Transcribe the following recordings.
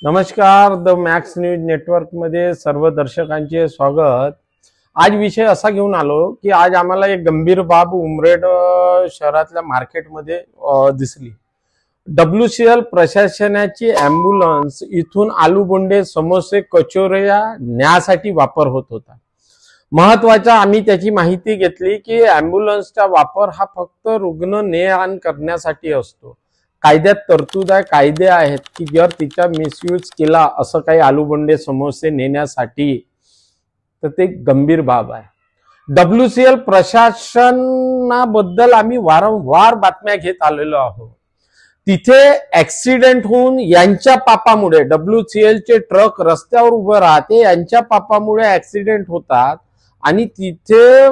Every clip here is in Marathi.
नमस्कार, द मॅक्स न्यूज नेटवर्क मध्ये सर्व दर्शकांचे स्वागत। आज विषय असा घेऊन आलो की आज आम्हाला एक गंभीर बाब उमरेड शहरातल्या मार्केटमध्ये दिसली। WCL प्रशासनाची ॲम्ब्युलन्स इथून आलू बोंडे, समोसे, कचोऱ्या न्यासाठी वापर होत होता। महत्वाचा आम्ही त्याची माहिती घेतली की ॲम्ब्युलन्सचा वापर हा फक्त रुग्ण ने आण करण्यासाठी असतो। कायद्यात तरतूद आहे, कायदे आहेत की जर तिचा मिसयूज केला असं काही आलूबंडे, समोसे नेण्यासाठी तर ते गंभीर बाब आहे। WCL प्रशासनाबद्दल आम्ही वारंवार बातम्या घेत आलेलो आहोत। तिथे ऍक्सिडेंट होऊन यांच्या पापामुळे WCL चे ट्रक रस्त्यावर उभे राहते, यांच्या पापामुळे ऍक्सिडेंट होतात आणि तिथे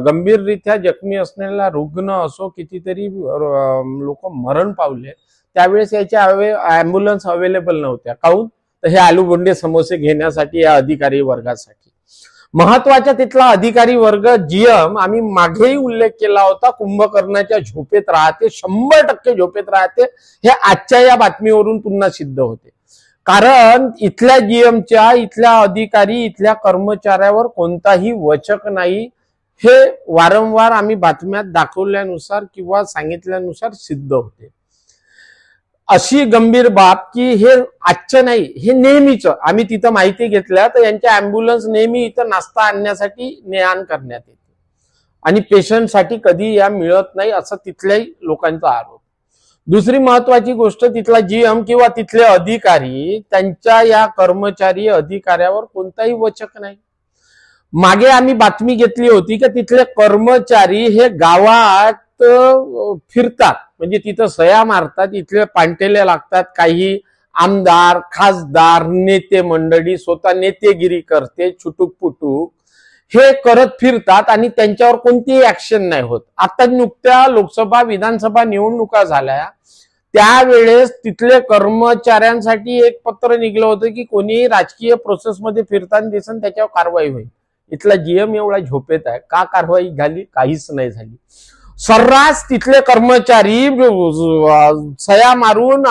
गंभीररित्या जखमी असलेला रुग्ण असो, कितीतरी लोक मरण पावले। त्यावेळेस याच्या ॲम्ब्युलन्स अवेलेबल नव्हत्या। काऊन तर हे आलू बोंडे, समोसे घेण्यासाठी या अधिकारी वर्गासाठी। महत्वाचा तिथला अधिकारी वर्ग GM आम्ही मागेही उल्लेख केला होता, कुंभकर्णाच्या झोपेत राहते, 100% झोपेत राहते। हे आजच्या या बातमीवरून पुन्हा सिद्ध होते। कारण इथल्या GMच्या, इथल्या अधिकारी, इथल्या कर्मचाऱ्यावर कोणताही वचक नाही। हे वारंवार आम्ही बातम्यात दाखवल्यानुसार किंवा सांगितल्यानुसार सिद्ध होते। अशी गंभीर बाब की हे आजचं नाही, हे नेहमीच। आम्ही तिथं माहिती घेतल्या तर यांच्या ॲम्ब्युलन्स नेहमी इथं नाश्ता आणण्यासाठी ने आण करण्यात येते आणि पेशंटसाठी कधी या मिळत नाही असं तिथल्याही लोकांचा आरोप। दुसरी महत्वाची गोष्ट, तिथला GM किंवा तिथले अधिकारी, त्यांच्या या कर्मचारी अधिकाऱ्यावर कोणताही वचक नाही। मागे आम्ही बातमी घेतली होती की तिथले कर्मचारी हे गावात फिरतात, म्हणजे तिथं सया मारतात, इथले पांटेले लागतात। काही आमदार, खासदार, नेते मंडळी स्वतः नेतेगिरी करते, छुटूक पुटूक हे करत फिरतात आणि त्यांच्यावर कोणतीही ऍक्शन नाही होत। आता नुकत्या लोकसभा, विधानसभा निवडणुका झाल्या, त्यावेळेस तिथले कर्मचाऱ्यांसाठी एक पत्र निघलं होतं की कोणी राजकीय प्रोसेसमध्ये फिरताना दिसन त्याच्यावर कारवाई होईल। इथला GM एवढा झोपेत आहे, का कारवाई झाली? काहीच नाही झाली। सर्रास तिथले कर्मचारी सया मारून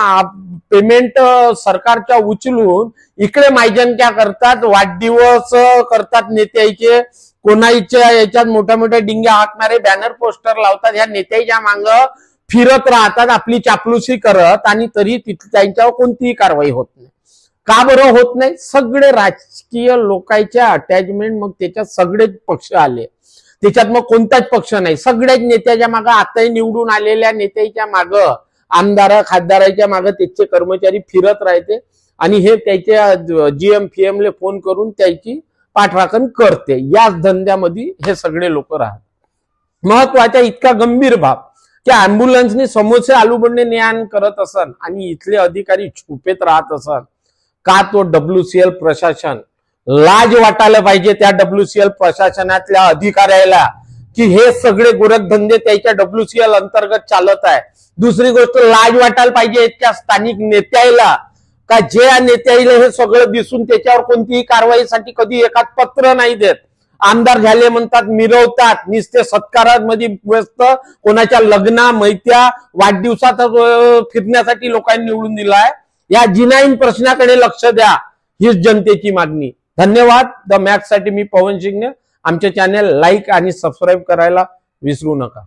पेमेंट सरकारच्या उचलून इकडे मायजनक्या करतात, वाढदिवस करतात नेत्याचे, कोणाच्या याच्यात मोठ्या मोठ्या डिंग्या हाकणारे बॅनर पोस्टर लावतात, ह्या नेत्याच्या मांग फिरत राहतात आपली चापलुसी करत, आणि तरी त्यांच्यावर कोणतीही कारवाई होत नाही। का बरं होत नाही? सगळे राजकीय लोकांच्या अटॅचमेंट, मग त्याच्यात सगळेच पक्ष आले, त्याच्यात मग कोणताच पक्ष नाही। सगळ्याच नेत्याच्या मागे, आताही निवडून आलेल्या नेत्याच्या मागे, आमदार खासदाराच्या मागे त्याचे कर्मचारी फिरत राहते आणि हे त्याच्या GM FMले फोन करून त्याची पाठराखण करते। याच धंद्यामध्ये हे सगळे लोक राहतात। महत्वाचा इतका गंभीर बाब की ॲम्ब्युलन्सने समोसे, आलूबंडे ने आण करत असन आणि इथले अधिकारी छुपेत राहत असन, का तो WCL प्रशासन लाज वाटायला पाहिजे त्या WCL प्रशासनातल्या अधिकाऱ्याला की हे सगळे गोरखधंदे त्याच्या WCL अंतर्गत चालत आहे। दुसरी गोष्ट, लाज वाटायला पाहिजे इतक्या स्थानिक नेत्याला का जे नेत्याला हे सगळं दिसून त्याच्यावर कोणतीही कारवाईसाठी कधी एखाद पत्र नाही देत। आमदार झाले म्हणतात, मिरवतात, निस्ते सत्कारांमध्ये व्यस्त, कोणाच्या लग्ना, मैत्या, वाढदिवसात फिरण्यासाठी लोकांनी निवडून दिलाय। या जिनाईन प्रश्नाकडे लक्ष द्या, हीच जनतेची मागणी। धन्यवाद। द मॅक्स साठी मी पवन शिंगणे। आमचे चॅनल लाईक आणि सबस्क्राईब करायला विसरू नका।